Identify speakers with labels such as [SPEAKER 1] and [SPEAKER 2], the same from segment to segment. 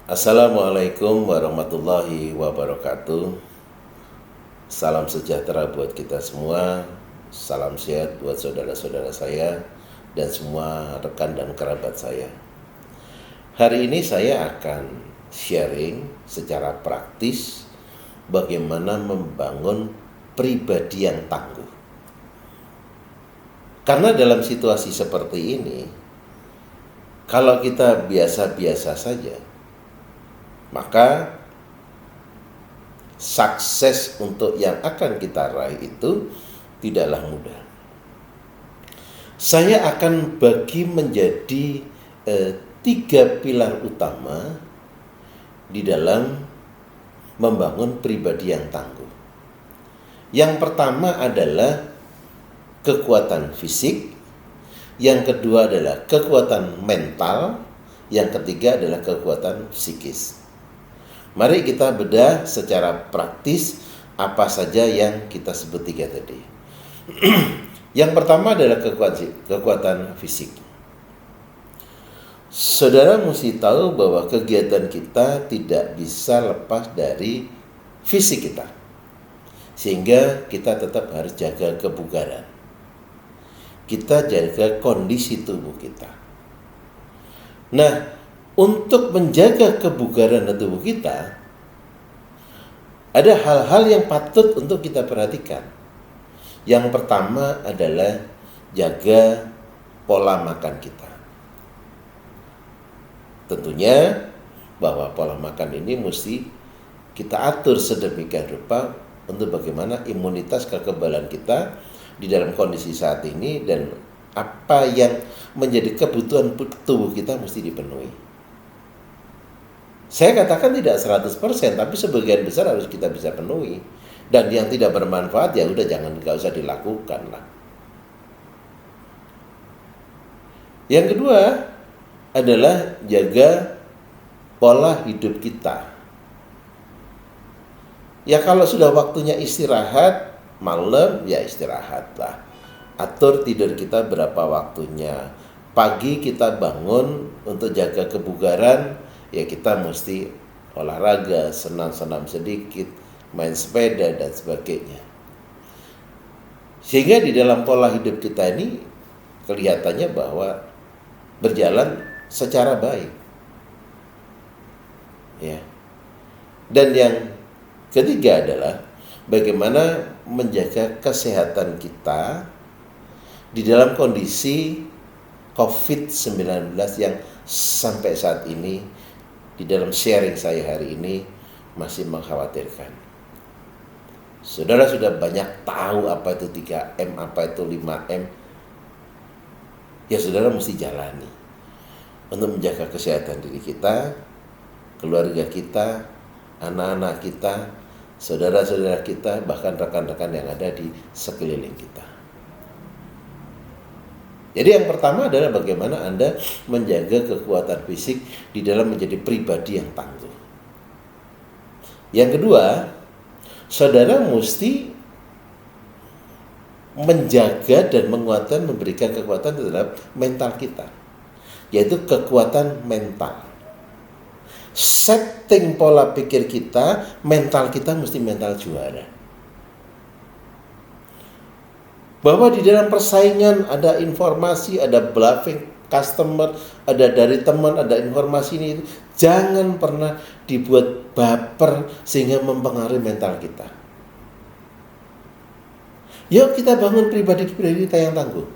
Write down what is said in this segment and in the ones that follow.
[SPEAKER 1] Assalamualaikum warahmatullahi wabarakatuh. Salam sejahtera buat kita semua. Salam sehat buat saudara-saudara saya dan semua rekan dan kerabat saya. Hari ini saya akan sharing secara praktis bagaimana membangun pribadi yang tangguh. Karena dalam situasi seperti ini, kalau kita biasa-biasa saja, maka sukses untuk yang akan kita raih itu tidaklah mudah. Saya akan bagi menjadi 3 pilar utama di dalam membangun pribadi yang tangguh. Yang pertama adalah kekuatan fisik, yang kedua adalah kekuatan mental, yang ketiga adalah kekuatan psikis. Mari kita bedah secara praktis apa saja yang kita sebut 3 tadi. Yang pertama adalah kekuatan fisik. Saudara mesti tahu bahwa kegiatan kita tidak bisa lepas dari fisik kita. Sehingga kita tetap harus jaga kebugaran. Kita jaga kondisi tubuh kita. Nah, untuk menjaga kebugaran tubuh kita, ada hal-hal yang patut untuk kita perhatikan. Yang pertama adalah jaga pola makan kita. Tentunya bahwa pola makan ini mesti kita atur sedemikian rupa untuk bagaimana imunitas kekebalan kita di dalam kondisi saat ini dan apa yang menjadi kebutuhan tubuh kita mesti dipenuhi. Saya katakan tidak 100%, tapi sebagian besar harus kita bisa penuhi. Dan yang tidak bermanfaat ya udah nggak usah dilakukan lah. Yang kedua adalah jaga pola hidup kita. Ya kalau sudah waktunya istirahat, malam ya istirahatlah. Atur tidur kita berapa waktunya. Pagi kita bangun untuk jaga kebugaran, ya kita mesti olahraga, senam-senam sedikit, main sepeda dan sebagainya. Sehingga di dalam pola hidup kita ini kelihatannya bahwa berjalan secara baik. Ya. Dan yang ketiga adalah bagaimana menjaga kesehatan kita di dalam kondisi COVID-19 yang sampai saat ini di dalam sharing saya hari ini masih mengkhawatirkan. Saudara sudah banyak tahu apa itu 3M, apa itu 5M. Ya saudara mesti jalani untuk menjaga kesehatan diri kita, keluarga kita, anak-anak kita, saudara-saudara kita, bahkan rekan-rekan yang ada di sekeliling kita. Jadi yang pertama adalah bagaimana Anda menjaga kekuatan fisik di dalam menjadi pribadi yang tangguh. Yang kedua, saudara mesti menjaga dan menguatkan, memberikan kekuatan terhadap mental kita, yaitu kekuatan mental. Setting pola pikir kita, mental kita mesti mental juara. Bahwa di dalam persaingan ada informasi, ada bluffing customer, ada dari teman, ada informasi ini. Jangan pernah dibuat baper sehingga mempengaruhi mental kita. Yuk kita bangun pribadi-pribadi kita yang tangguh.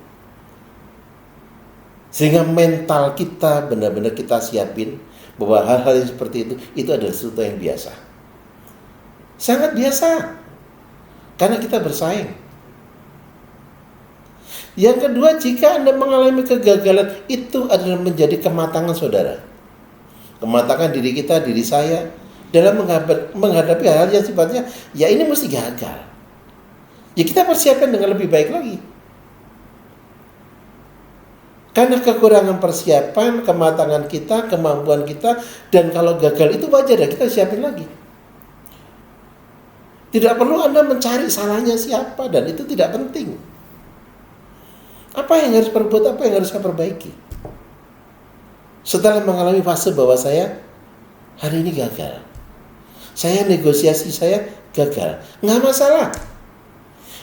[SPEAKER 1] Sehingga mental kita benar-benar kita siapin bahwa hal-hal yang seperti itu adalah sesuatu yang biasa. Sangat biasa. Karena kita bersaing. Yang kedua, jika Anda mengalami kegagalan, itu adalah menjadi kematangan saudara. Kematangan diri kita, diri saya, dalam menghadapi hal-hal yang sifatnya, ya ini mesti gagal. Ya kita persiapkan dengan lebih baik lagi. Karena kekurangan persiapan, kematangan kita, kemampuan kita, dan kalau gagal itu wajar ya kita siapin lagi. Tidak perlu Anda mencari salahnya siapa, dan itu tidak penting. Apa yang harus perbuat, apa yang harus saya perbaiki? Setelah mengalami fase bahwa saya hari ini gagal. Saya negosiasi, saya gagal. Nggak masalah.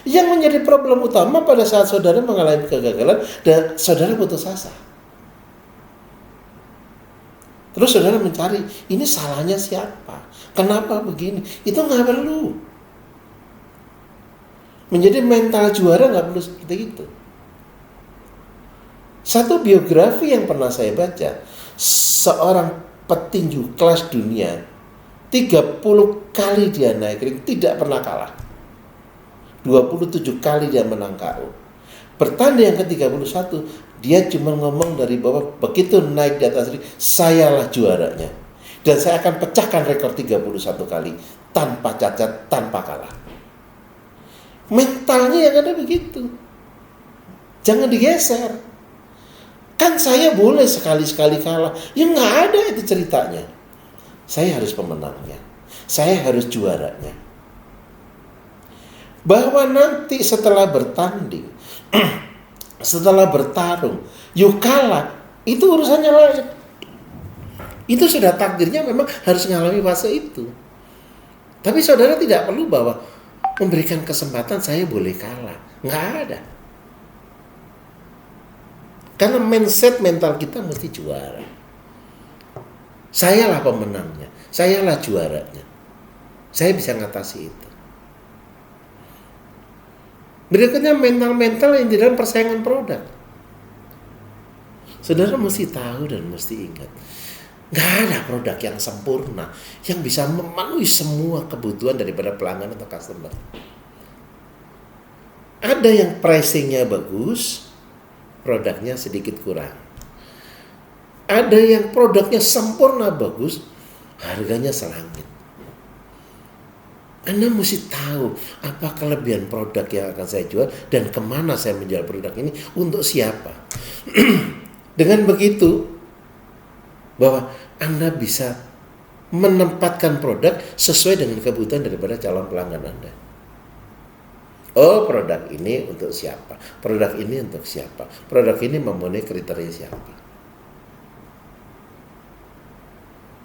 [SPEAKER 1] Yang menjadi problem utama pada saat saudara mengalami kegagalan dan saudara putus asa. Terus saudara mencari, ini salahnya siapa? Kenapa begini? Itu nggak perlu. Menjadi mental juara nggak perlu seperti itu. Satu biografi yang pernah saya baca, seorang petinju kelas dunia, 30 kali dia naik ring, tidak pernah kalah. 27 kali dia menang KO. Bertanding yang ke-31, dia cuma ngomong dari bawah, begitu naik di atas ring, sayalah juaranya. Dan saya akan pecahkan rekor 31 kali, tanpa cacat, tanpa kalah. Mentalnya yang ada begitu. Jangan digeser. Kan saya boleh sekali-sekali kalah. Ya nggak ada itu ceritanya. Saya harus pemenangnya. Saya harus juaranya. Bahwa nanti setelah bertanding, setelah bertarung, yuk kalah, itu urusannya lain. Itu sudah takdirnya memang harus mengalami fase itu. Tapi saudara tidak perlu bahwa memberikan kesempatan saya boleh kalah. Nggak ada. Karena mindset mental kita mesti juara. Sayalah pemenangnya. Sayalah juaranya. Saya bisa ngatasi itu. Berikutnya mental-mental yang di dalam persaingan produk. Saudara mesti tahu dan mesti ingat. Nggak ada produk yang sempurna. Yang bisa memenuhi semua kebutuhan daripada pelanggan atau customer. Ada yang pricingnya bagus, produknya sedikit kurang. Ada yang produknya sempurna bagus, harganya selangit. Anda mesti tahu apa kelebihan produk yang akan saya jual dan kemana saya menjual produk ini, untuk siapa. Dengan begitu, bahwa Anda bisa menempatkan produk sesuai dengan kebutuhan daripada calon pelanggan Anda. Oh, produk ini untuk siapa? Produk ini untuk siapa? Produk ini memenuhi kriteria siapa?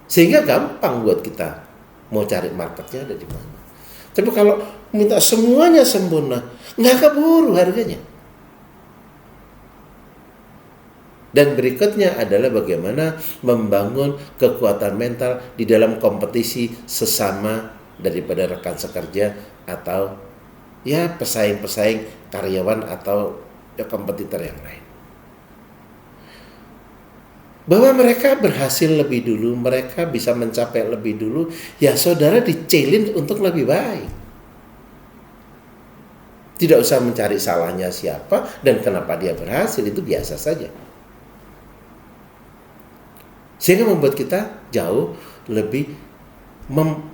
[SPEAKER 1] Sehingga gampang buat kita mau cari marketnya ada di mana. Tapi kalau minta semuanya sempurna, nggak keburu harganya. Dan berikutnya adalah bagaimana membangun kekuatan mental di dalam kompetisi sesama daripada rekan sekerja atau ya pesaing-pesaing karyawan atau ya kompetitor yang lain. Bahwa mereka berhasil lebih dulu, mereka bisa mencapai lebih dulu, ya saudara di-challenge untuk lebih baik. Tidak usah mencari salahnya siapa dan kenapa dia berhasil, itu biasa saja. Sehingga membuat kita jauh lebih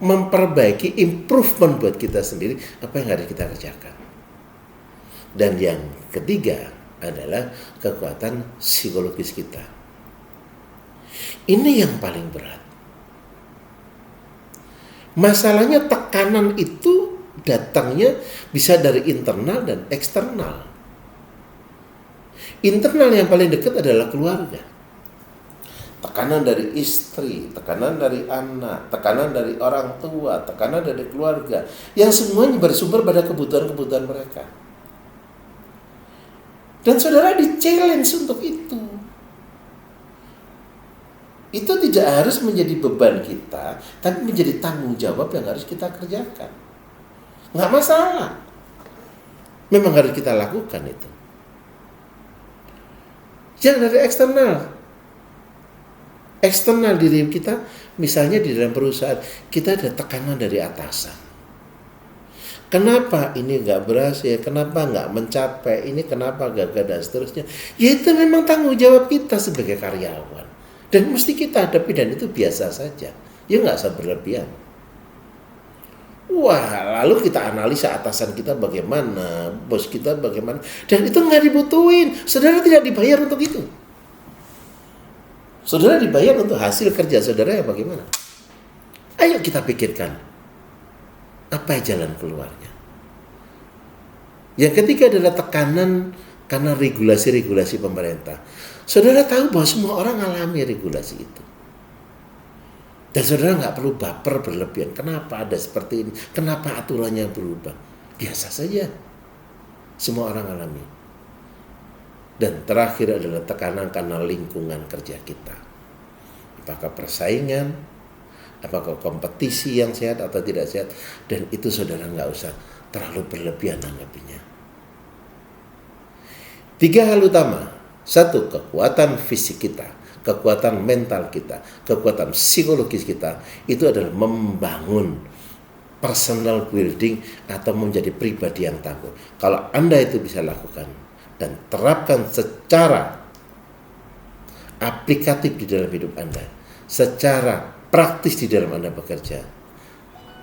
[SPEAKER 1] memperbaiki improvement buat kita sendiri apa yang harus kita kerjakan. Dan yang ketiga adalah kekuatan psikologis kita. Ini yang paling berat. Masalahnya tekanan itu datangnya bisa dari internal dan eksternal. Internal yang paling dekat adalah keluarga. Tekanan dari istri, tekanan dari anak, tekanan dari orang tua, tekanan dari keluarga. Yang semuanya bersumber pada kebutuhan-kebutuhan mereka. Dan saudara di-challenge untuk itu. Itu tidak harus menjadi beban kita, tapi menjadi tanggung jawab yang harus kita kerjakan. Nggak masalah. Memang harus kita lakukan itu. Yang dari eksternal. Eksternal diri kita, misalnya di dalam perusahaan, kita ada tekanan dari atasan. Kenapa ini nggak berhasil? Kenapa nggak mencapai? Ini kenapa gagal dan seterusnya? Ya itu memang tanggung jawab kita sebagai karyawan. Dan mesti kita hadapi dan itu biasa saja. Ya nggak usah berlebihan. Wah, lalu kita analisa atasan kita bagaimana, bos kita bagaimana. Dan itu nggak dibutuhin. Saudara tidak dibayar untuk itu. Saudara dibayar untuk hasil kerja saudara ya bagaimana? Ayo kita pikirkan. Apa jalan keluarnya? Yang ketiga adalah tekanan karena regulasi-regulasi pemerintah. Saudara tahu bahwa semua orang mengalami regulasi itu. Dan saudara nggak perlu baper berlebihan. Kenapa ada seperti ini? Kenapa aturannya berubah? Biasa saja. Semua orang alami. Dan terakhir adalah tekanan karena lingkungan kerja kita. Apakah persaingan? Apakah kompetisi yang sehat atau tidak sehat? Dan itu saudara nggak usah terlalu berlebihan anggapinya. 3 hal utama. 1, kekuatan fisik kita, kekuatan mental kita, kekuatan psikologis kita, itu adalah membangun personal building atau menjadi pribadi yang tangguh. Kalau Anda itu bisa lakukan dan terapkan secara aplikatif di dalam hidup Anda, secara praktis di dalam Anda bekerja,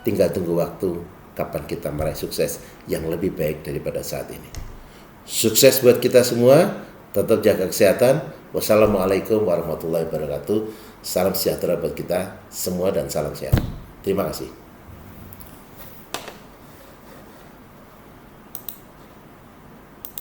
[SPEAKER 1] tinggal tunggu waktu kapan kita meraih sukses yang lebih baik daripada saat ini. Sukses buat kita semua. Tetap jaga kesehatan. Wassalamualaikum warahmatullahi wabarakatuh. Salam sejahtera buat kita semua dan salam sehat. Terima kasih.